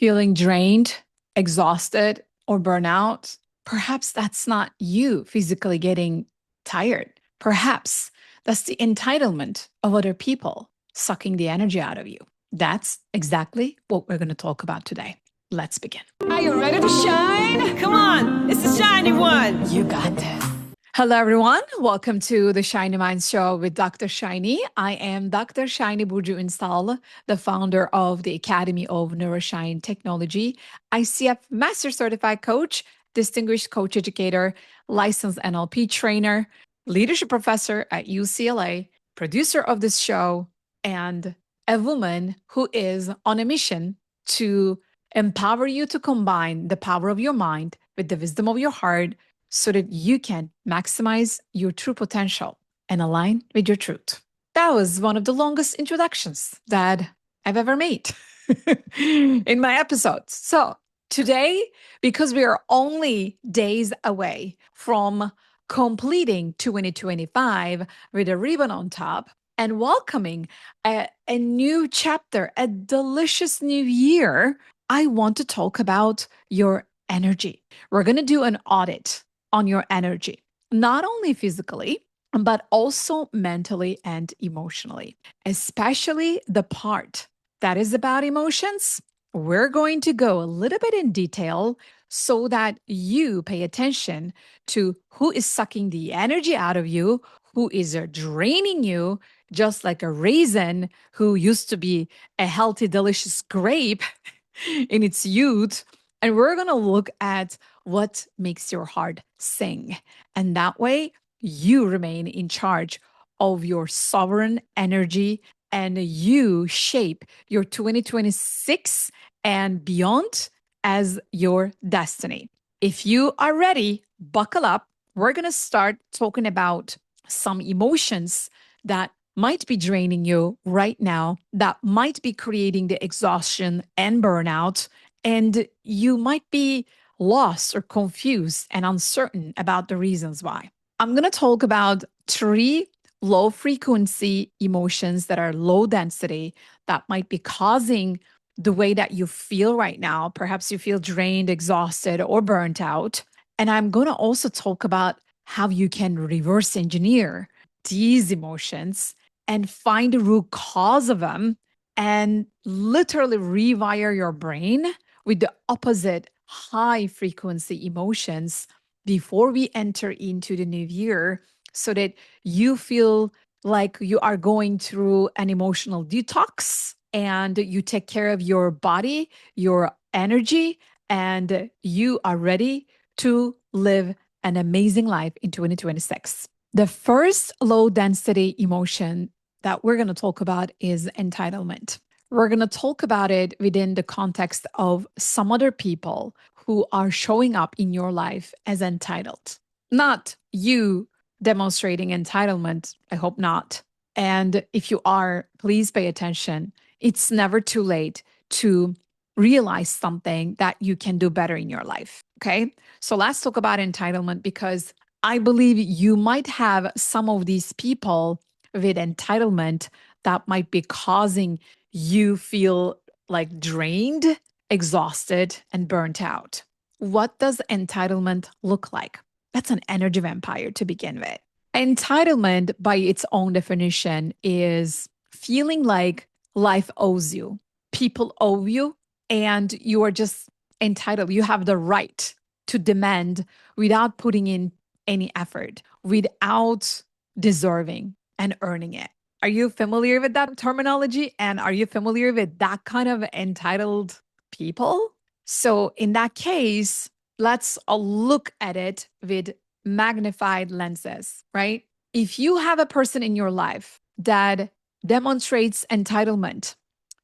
Feeling drained, exhausted, or burnout, perhaps that's not you physically getting tired. Perhaps that's the entitlement of other people sucking the energy out of you. That's exactly what we're going to talk about today. Let's begin. Are you ready to shine? Come on, it's the shiny one. You got this. Hello, everyone. Welcome to the Shiny Minds Show with Dr. Shiny. I am Dr. Shiny Burju Install, the founder of the Academy of Neuro-shine Technology, ICF Master Certified Coach, Distinguished Coach Educator, Licensed NLP Trainer, Leadership Professor at UCLA, producer of this show, and a woman who is on a mission to empower you to combine the power of your mind with the wisdom of your heart so that you can maximize your true potential and align with your truth. That was one of the longest introductions that I've ever made in my episodes. So today, because we are only days away from completing 2025 with a ribbon on top and welcoming a new chapter, a delicious new year, I want to talk about your energy. We're going to do an audit on your energy, not only physically, but also mentally and emotionally, especially the part that is about emotions. We're going to go a little bit in detail so that you pay attention to who is sucking the energy out of you, who is draining you, just like a raisin who used to be a healthy, delicious grape in its youth. And we're going to look at what makes your heart sing. And that way, you remain in charge of your sovereign energy and you shape your 2026 and beyond as your destiny. If you are ready, buckle up. We're going to start talking about some emotions that might be draining you right now, that might be creating the exhaustion and burnout, and you might be lost or confused and uncertain about the reasons why. I'm going to talk about 3 low frequency emotions that are low density that might be causing the way that you feel right now. Perhaps you feel drained, exhausted, or burnt out. And I'm going to also talk about how you can reverse engineer these emotions and find the root cause of them and literally rewire your brain with the opposite high frequency emotions before we enter into the new year so that you feel like you are going through an emotional detox and you take care of your body, your energy, and you are ready to live an amazing life in 2026. The first low density emotion that we're going to talk about is entitlement. We're going to talk about it within the context of some other people who are showing up in your life as entitled. Not you demonstrating entitlement. I hope not. And if you are, please pay attention. It's never too late to realize something that you can do better in your life. Okay. So let's talk about entitlement because I believe you might have some of these people with entitlement that might be causing you feel like drained, exhausted, and burnt out. What does entitlement look like? That's an energy vampire to begin with. Entitlement, by its own definition, is feeling like life owes you, people owe you, and you are just entitled. You have the right to demand without putting in any effort, without deserving and earning it. Are you familiar with that terminology? And are you familiar with that kind of entitled people? So in that case, let's look at it with magnified lenses, right? If you have a person in your life that demonstrates entitlement,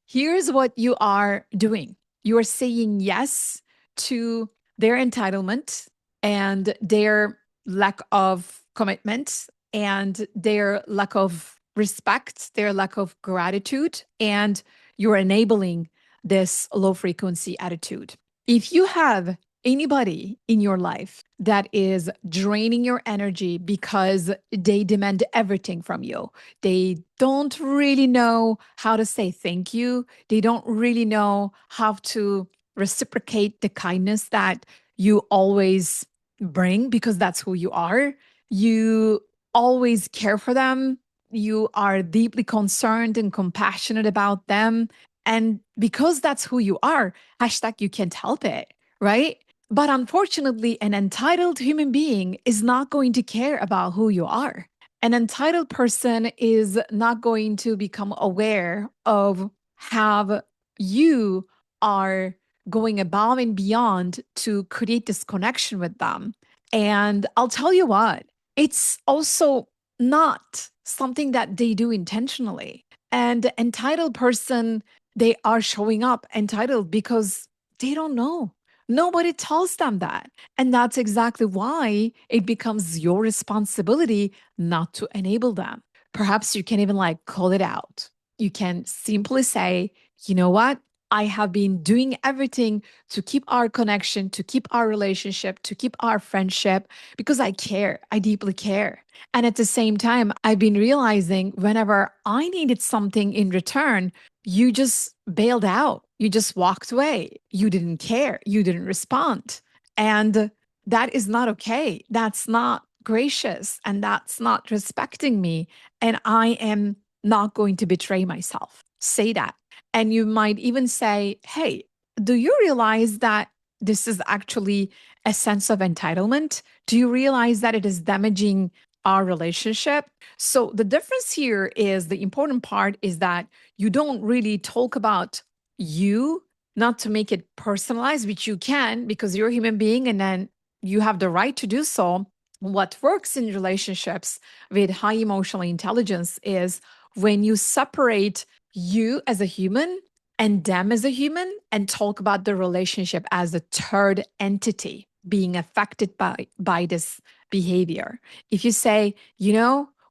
here's what you are doing. You are saying yes to their entitlement and their lack of commitment and their lack of respect, their lack of gratitude, and you're enabling this low frequency attitude. If you have anybody in your life that is draining your energy because they demand everything from you, they don't really know how to say thank you, they don't really know how to reciprocate the kindness that you always bring because that's who you are. You always care for them. You are deeply concerned and compassionate about them. And because that's who you are, hashtag you can't help it, right? But unfortunately, an entitled human being is not going to care about who you are. An entitled person is not going to become aware of how you are going above and beyond to create this connection with them. And I'll tell you what, it's also not something that they do intentionally. And the entitled person, they are showing up entitled because they don't know. Nobody tells them that. And that's exactly why it becomes your responsibility not to enable them. Perhaps you can even like call it out. You can simply say, you know what? I have been doing everything to keep our connection, to keep our relationship, to keep our friendship because I care. I deeply care. And at the same time, I've been realizing whenever I needed something in return, you just bailed out. You just walked away. You didn't care. You didn't respond. And that is not okay. That's not gracious. And that's not respecting me. And I am not going to betray myself. Say that. And you might even say, hey, do you realize that this is actually a sense of entitlement? Do you realize that it is damaging our relationship? So the difference here is the important part is that you don't really talk about you, not to make it personalized, which you can because you're a human being and then you have the right to do so. What works in relationships with high emotional intelligence is when you separate you as a human and them as a human and talk about the relationship as a third entity being affected by this behavior. If you say,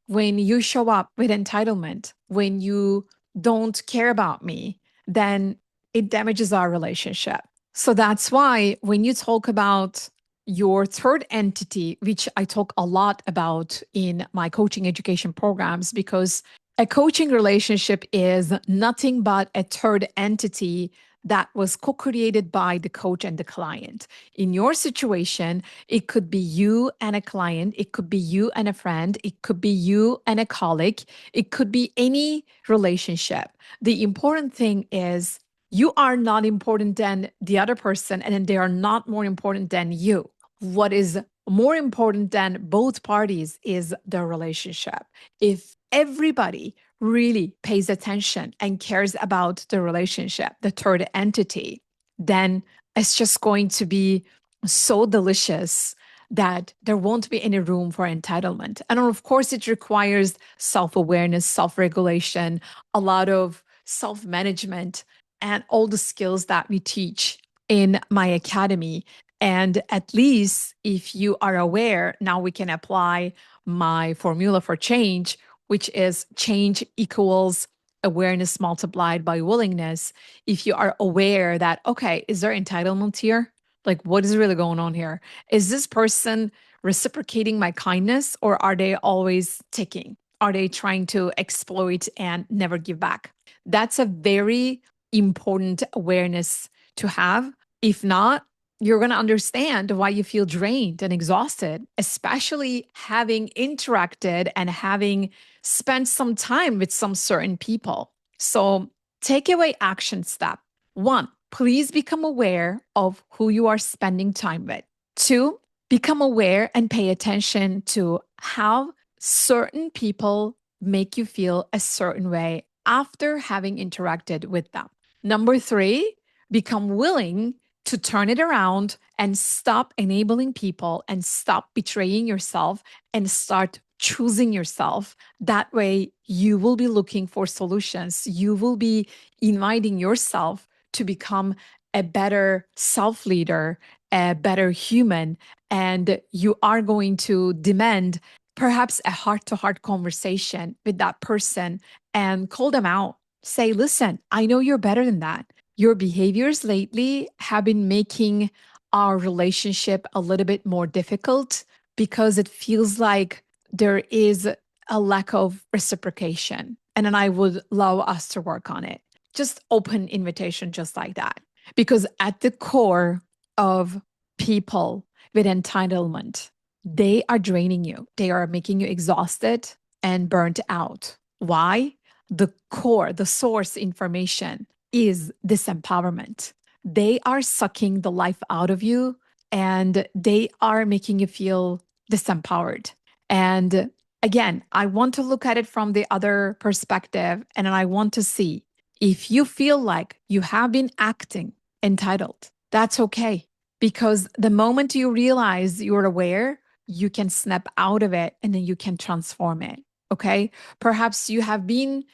when you show up with entitlement, when you don't care about me, then it damages our relationship. So that's why when you talk about your third entity, which I talk a lot about in my coaching education programs, because a coaching relationship is nothing but a third entity that was co created by the coach and the client. In your situation, it could be you and a client, it could be you and a friend, it could be you and a colleague, it could be any relationship. The important thing is you are not important than the other person, and they are not more important than you. What is more important than both parties is the relationship. If everybody really pays attention and cares about the relationship, the third entity, then it's just going to be so delicious that there won't be any room for entitlement. And of course, it requires self awareness, self regulation, a lot of self management, and all the skills that we teach in my academy. And at least if you are aware, now we can apply my formula for change, which is change equals awareness multiplied by willingness. If you are aware that, okay, is there entitlement here? Like, what is really going on here? Is this person reciprocating my kindness or are they always taking? Are they trying to exploit and never give back? That's a very important awareness to have. If not, you're going to understand why you feel drained and exhausted, especially having interacted and having spent some time with some certain people. So, takeaway action step one, please become aware of who you are spending time with. Two, become aware and pay attention to how certain people make you feel a certain way after having interacted with them. Number three, become willing to turn it around and stop enabling people and stop betraying yourself and start choosing yourself. That way, you will be looking for solutions. You will be inviting yourself to become a better self leader, a better human, and you are going to demand perhaps a heart to heart conversation with that person and call them out. Say, listen, I know you're better than that. Your behaviors lately have been making our relationship a little bit more difficult because it feels like there is a lack of reciprocation. And then I would love us to work on it. Just open invitation, just like that. Because at the core of people with entitlement, they are draining you. They are making you exhausted and burnt out. Why? The core, the source information is disempowerment. They are sucking the life out of you and they are making you feel disempowered. And again, I want to look at it from the other perspective and I want to see if you feel like you have been acting entitled, that's okay. Because the moment you realize you're aware, you can snap out of it and then you can transform it. Okay. Perhaps you have been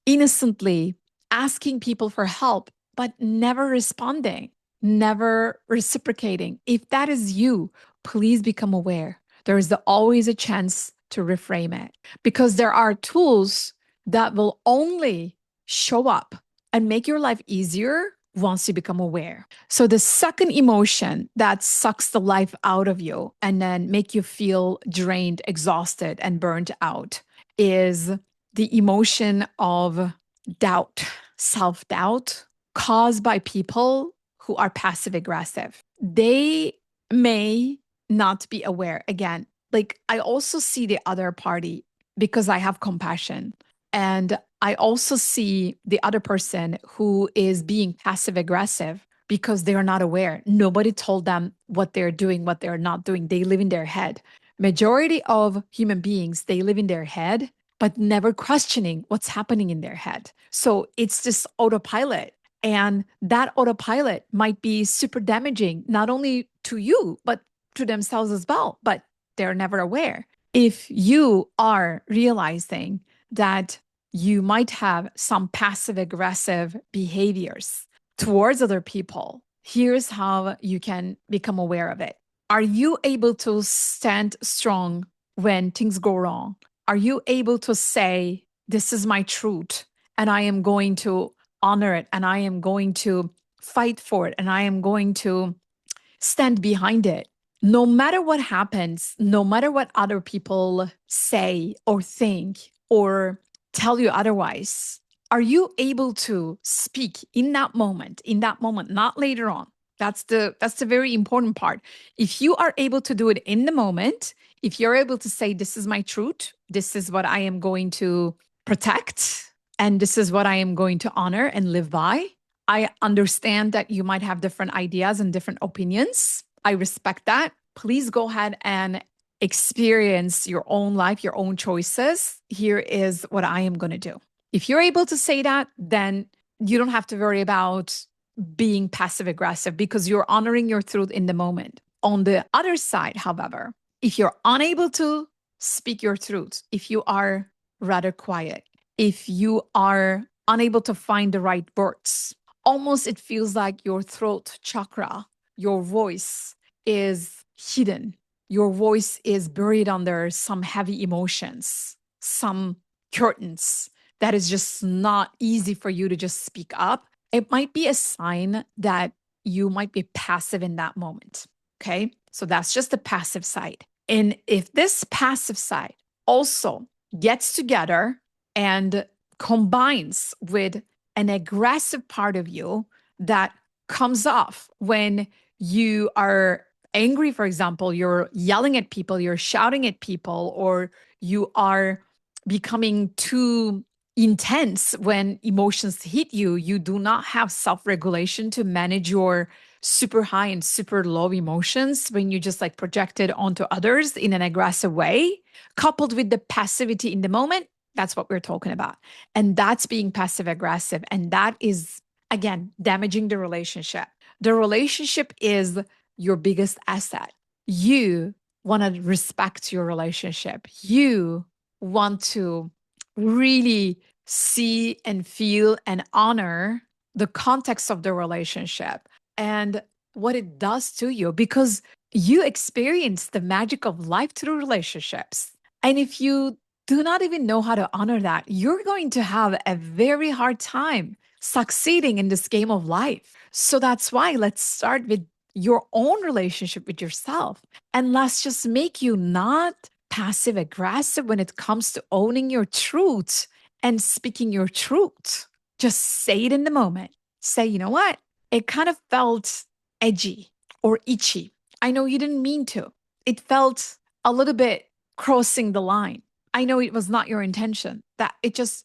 innocently asking people for help, but never responding, never reciprocating. If that is you, please become aware. There is always a chance to reframe it because there are tools that will only show up and make your life easier once you become aware. So the second emotion that sucks the life out of you and then make you feel drained, exhausted, and burnt out is the emotion of doubt, self doubt caused by people who are passive aggressive. They may not be aware. Again, like I also see the other party because I have compassion. And I also see the other person who is being passive aggressive because they're not aware. Nobody told them what they're doing, what they're not doing. They live in their head. Majority of human beings, they live in their head but never questioning what's happening in their head. So it's just autopilot. And that autopilot might be super damaging, not only to you, but to themselves as well. But they're never aware. If you are realizing that you might have some passive aggressive behaviors towards other people, here's how you can become aware of it. Are you able to stand strong when things go wrong? Are you able to say, this is my truth, and I am going to honor it, and I am going to fight for it, and I am going to stand behind it? No matter what happens, no matter what other people say or think or tell you otherwise, are you able to speak in that moment, not later on? That's the very important part. If you are able to do it in the moment, if you're able to say, this is my truth, this is what I am going to protect, and this is what I am going to honor and live by. I understand that you might have different ideas and different opinions. I respect that. Please go ahead and experience your own life, your own choices. Here is what I am going to do. If you're able to say that, then you don't have to worry about being passive aggressive because you're honoring your truth in the moment. On the other side, however, if you're unable to speak your truth, if you are rather quiet, if you are unable to find the right words, almost it feels like your throat chakra, your voice is hidden. Your voice is buried under some heavy emotions, some curtains that is just not easy for you to just speak up. It might be a sign that you might be passive in that moment. Okay. So that's just the passive side. And if this passive side also gets together and combines with an aggressive part of you that comes off when you are angry, for example, you're yelling at people, you're shouting at people, or you are becoming too intense when emotions hit you, you do not have self-regulation to manage your super high and super low emotions when you just like project it onto others in an aggressive way, coupled with the passivity in the moment. That's what we're talking about. And that's being passive aggressive. And that is, again, damaging the relationship. The relationship is your biggest asset. You want to respect your relationship. You want to really see and feel and honor the context of the relationship and what it does to you because you experience the magic of life through relationships. And if you do not even know how to honor that, you're going to have a very hard time succeeding in this game of life. So that's why let's start with your own relationship with yourself. And let's just make you not passive aggressive when it comes to owning your truth and speaking your truth. Just say it in the moment. Say, you know what? it kind of felt edgy or itchy. I know you didn't mean to. It felt a little bit crossing the line. I know it was not your intention. That it just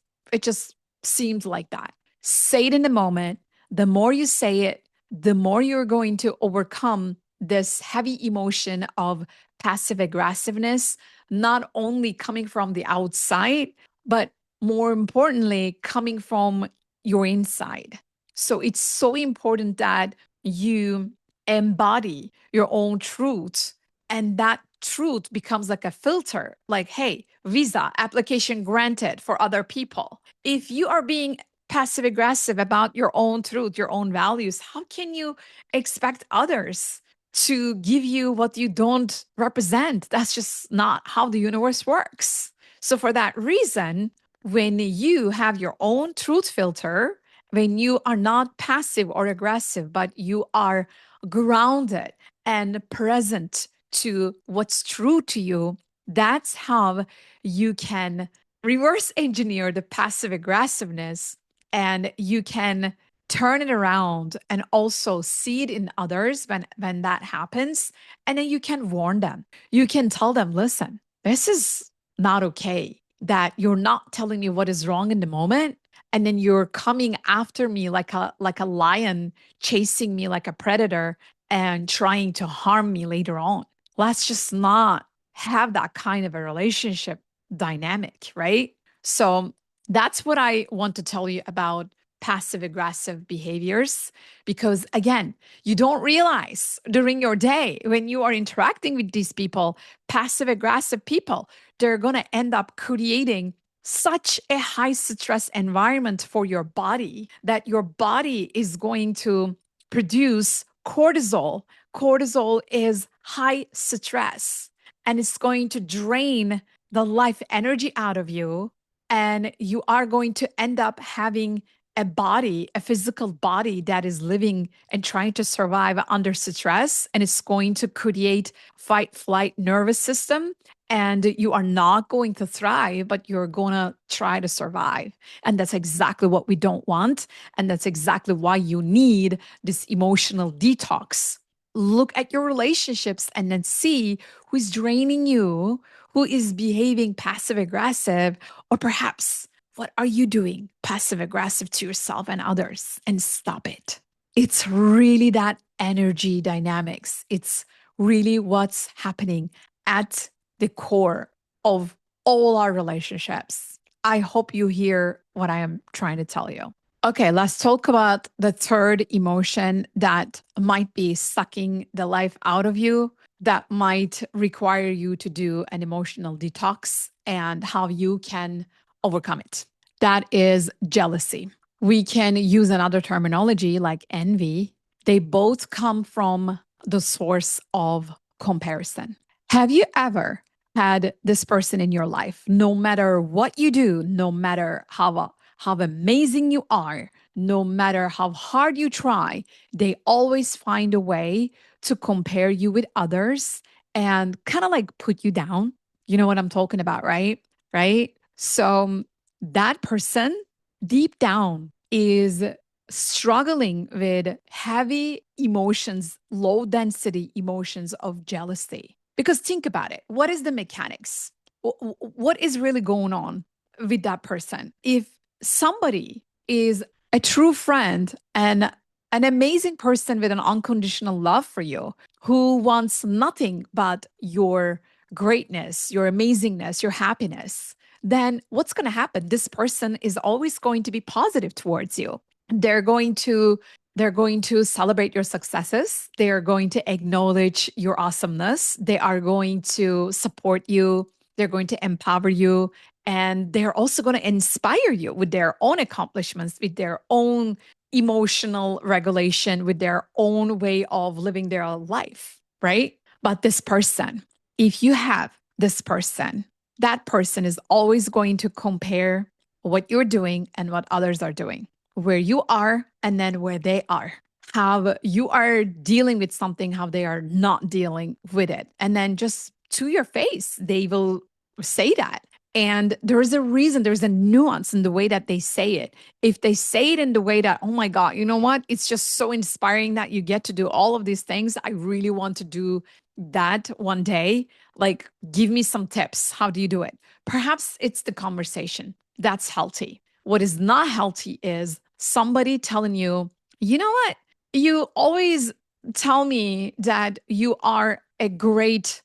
seemed like that. Say it in the moment. The more you say it, the more you're going to overcome this heavy emotion of passive aggressiveness, not only coming from the outside, but more importantly, coming from your inside. So it's so important that you embody your own truth, and that truth becomes like a filter, like, hey, visa application granted for other people. If you are being passive aggressive about your own truth, your own values, how can you expect others to give you what you don't represent? That's just not how the universe works. So, for that reason, when you have your own truth filter, when you are not passive or aggressive, but you are grounded and present to what's true to you, that's how you can reverse engineer the passive aggressiveness, and you can turn it around and also see it in others when that happens. And then you can warn them. You can tell them, listen, this is not okay, that you're not telling me what is wrong in the moment, and then you're coming after me like a lion, chasing me like a predator and trying to harm me later on. Let's just not have that kind of a relationship dynamic, right? So that's what I want to tell you about passive aggressive behaviors. Because again, you don't realize during your day when you are interacting with these people, passive aggressive people, they're going to end up creating such a high stress environment for your body that your body is going to produce cortisol. Cortisol is high stress, and it's going to drain the life energy out of you. And you are going to end up having a body, a physical body that is living and trying to survive under stress. And it's going to create fight flight nervous system. And you are not going to thrive, but you're going to try to survive. And that's exactly what we don't want. And that's exactly why you need this emotional detox. Look at your relationships and then see who's draining you, who is behaving passive aggressive, or perhaps what are you doing passive aggressive to yourself and others, and stop it. It's really that energy dynamics. It's really what's happening at the core of all our relationships. I hope you hear what I am trying to tell you. Okay, let's talk about the third emotion that might be sucking the life out of you, that might require you to do an emotional detox, and how you can overcome it. That is jealousy. We can use another terminology like envy. They both come from the source of comparison. Have you ever had this person in your life, no matter what you do, no matter how amazing you are, no matter how hard you try, they always find a way to compare you with others and kind of like put you down? You know what I'm talking about, right? Right? So that person deep down is struggling with heavy emotions, low density emotions of jealousy. Because think about it. What is the mechanics? What is really going on with that person? If somebody is a true friend and an amazing person with an unconditional love for you, who wants nothing but your greatness, your amazingness, your happiness, then what's going to happen? This person is always going to be positive towards you. They're going to they're going to celebrate your successes. They are going to acknowledge your awesomeness. They are going to support you. They're going to empower you. And they're also going to inspire you with their own accomplishments, with their own emotional regulation, with their own way of living their life, right? But this person, if you have this person, that person is always going to compare what you're doing and what others are doing, where you are and then where they are, how you are dealing with something, how they are not dealing with it. And then just to your face, they will say that. And there's a reason, there's a nuance in the way that they say it. If they say it in the way that, oh my God, you know what? It's just so inspiring that you get to do all of these things. I really want to do that one day. Like, give me some tips. How do you do it? Perhaps it's the conversation. That's healthy. What is not healthy is somebody telling you, you know what? You always tell me that you are a great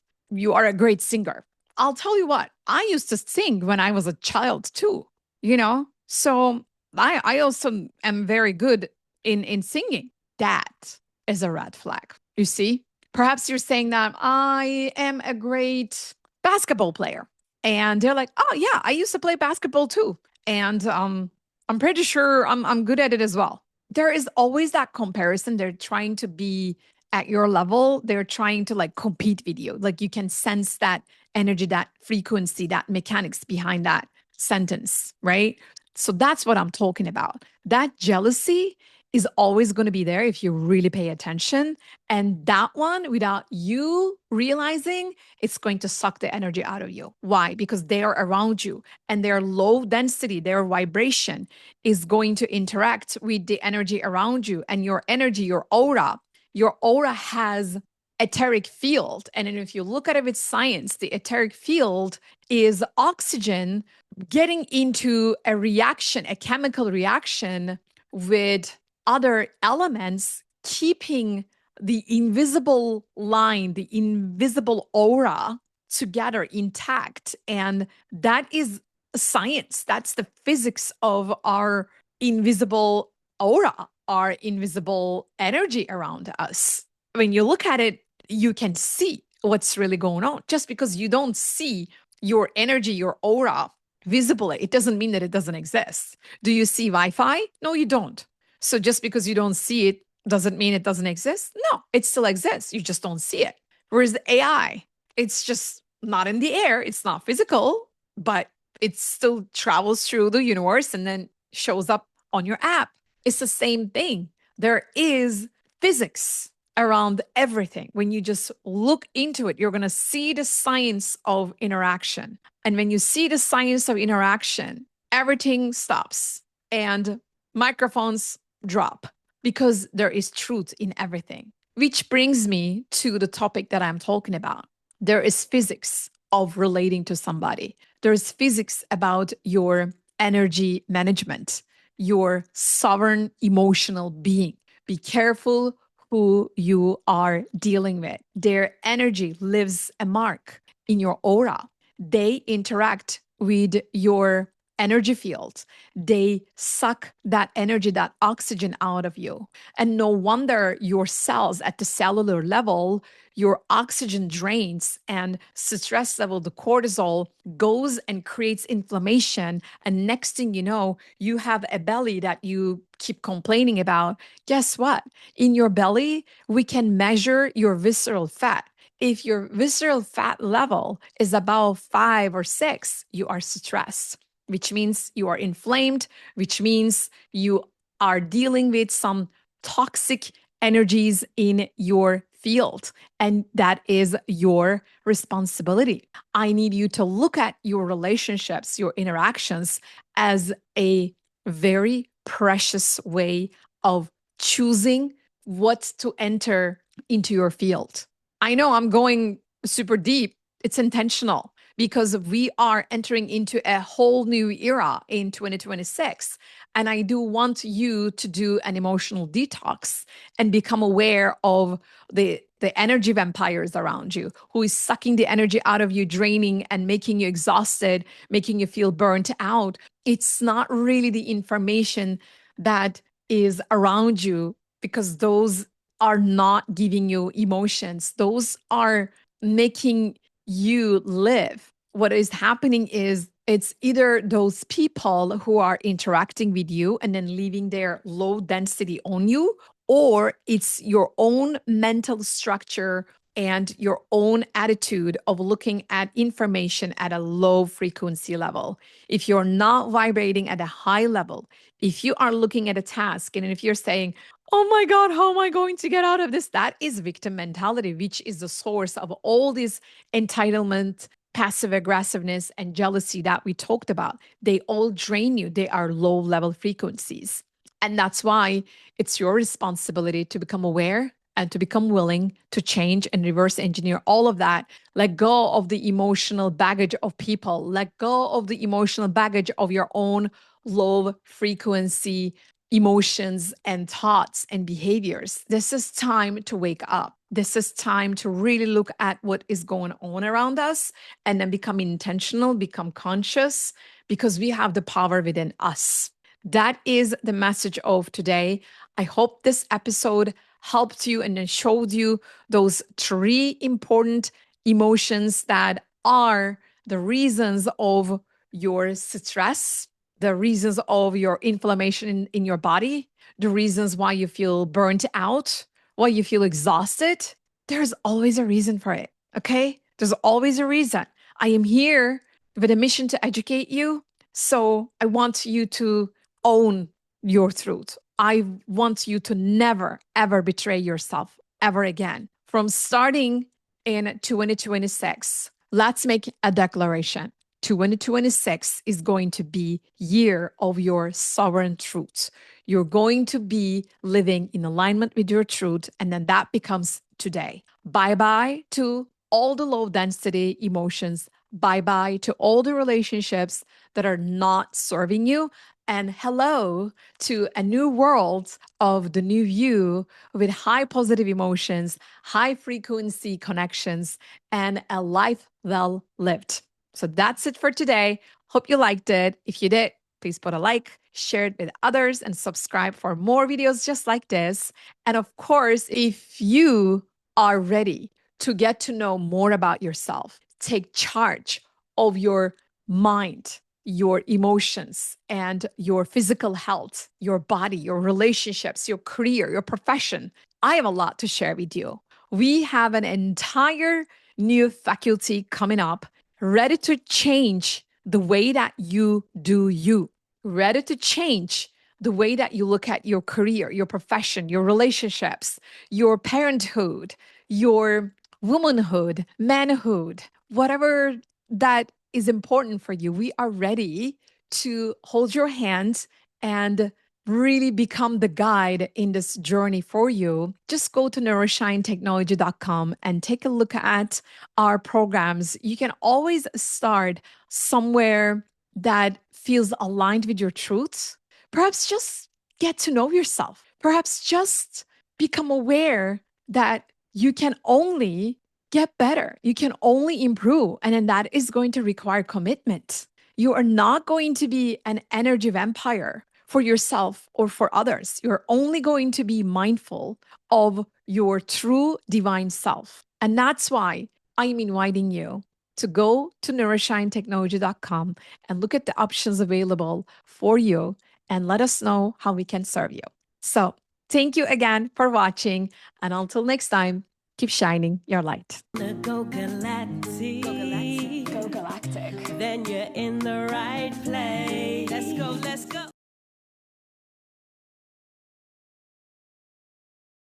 singer. I'll tell you what, I used to sing when I was a child too, you know? So I also am very good in singing. That is a red flag. You see? Perhaps you're saying that I am a great basketball player. And they're like, oh yeah, I used to play basketball too. And I'm pretty sure I'm good at it as well. There is always that comparison. They're trying to be at your level. They're trying to like compete with you. Like you can sense that energy, that frequency, that mechanics behind that sentence, right? So that's what I'm talking about. That jealousy is always going to be there if you really pay attention. And that one, without you realizing, it's going to suck the energy out of you. Why? Because they are around you and their low density, their vibration is going to interact with the energy around you and your energy, your aura. Your aura has etheric field. And then if you look at it with science, the etheric field is oxygen getting into a reaction, a chemical reaction with other elements, keeping the invisible line, the invisible aura together intact. And that is science. That's the physics of our invisible aura, our invisible energy around us. When you look at it, you can see what's really going on. Just because you don't see your energy, your aura visibly, it doesn't mean that it doesn't exist. Do you see Wi-Fi? No, you don't. So just because you don't see it doesn't mean it doesn't exist. No, it still exists. You just don't see it. Whereas the AI, it's just not in the air. It's not physical, but it still travels through the universe and then shows up on your app. It's the same thing. There is physics around everything. When you just look into it, you're going to see the science of interaction. And when you see the science of interaction, everything stops and microphones drop because there is truth in everything. Which brings me to the topic that I'm talking about. There is physics of relating to somebody. There's physics about your energy management, your sovereign emotional being. Be careful who you are dealing with. Their energy leaves a mark in your aura. They interact with your energy field. They suck that energy, that oxygen out of you. And no wonder your cells at the cellular level, your oxygen drains and stress level, the cortisol goes and creates inflammation. And next thing you know, you have a belly that you keep complaining about. Guess what? In your belly, we can measure your visceral fat. If your visceral fat level is above 5 or 6, you are stressed, which means you are inflamed, which means you are dealing with some toxic energies in your field. And that is your responsibility. I need you to look at your relationships, your interactions as a very precious way of choosing what to enter into your field. I know I'm going super deep. It's intentional because we are entering into a whole new era in 2026. And I do want you to do an emotional detox and become aware of the energy vampires around you, who is sucking the energy out of you, draining and making you exhausted, making you feel burnt out. It's not really the information that is around you, because those are not giving you emotions. Those are making you live. What is happening is it's either those people who are interacting with you and then leaving their low density on you, or it's your own mental structure and your own attitude of looking at information at a low frequency level. If you're not vibrating at a high level, if you are looking at a task and if you're saying, oh my God, how am I going to get out of this? That is victim mentality, which is the source of all this entitlement passive aggressiveness, and jealousy that we talked about, they all drain you. They are low level frequencies. And that's why it's your responsibility to become aware and to become willing to change and reverse engineer all of that. Let go of the emotional baggage of people, let go of the emotional baggage of your own low frequency emotions and thoughts and behaviors. This is time to wake up. This is time to really look at what is going on around us and then become intentional, become conscious, because we have the power within us. That is the message of today. I hope this episode helped you and then showed you those three important emotions that are the reasons of your stress, the reasons of your inflammation in your body, the reasons why you feel burnt out, why you feel exhausted. There's always a reason for it. Okay. There's always a reason. I am here with a mission to educate you. So I want you to own your truth. I want you to never, ever betray yourself ever again. From starting in 2026, let's make a declaration. 2026 is going to be year of your sovereign truth. You're going to be living in alignment with your truth, and then that becomes today. Bye-bye to all the low density emotions. Bye-bye to all the relationships that are not serving you. And hello to a new world of the new you with high positive emotions, high frequency connections, and a life well lived. So that's it for today. Hope you liked it. If you did, please put a like, share it with others, and subscribe for more videos just like this. And of course, if you are ready to get to know more about yourself, take charge of your mind, your emotions, and your physical health, your body, your relationships, your career, your profession, I have a lot to share with you. We have an entire new faculty coming up, ready to change the way that you do you, ready to change the way that you look at your career, your profession, your relationships, your parenthood, your womanhood, manhood, whatever that is important for you. We are ready to hold your hand and really become the guide in this journey for you. Just go to neuro-shine-technology.com and take a look at our programs. You can always start somewhere that feels aligned with your truths. Perhaps just get to know yourself. Perhaps just become aware that you can only get better. You can only improve. And then that is going to require commitment. You are not going to be an energy vampire for yourself or for others. You're only going to be mindful of your true divine self. And that's why I'm inviting you to go to neuro-shine-technology.com and look at the options available for you and let us know how we can serve you. So, thank you again for watching. And until next time, keep shining your light. Go galactic. Go galactic. Go galactic. Then you're in the right place. Let's go, let's go.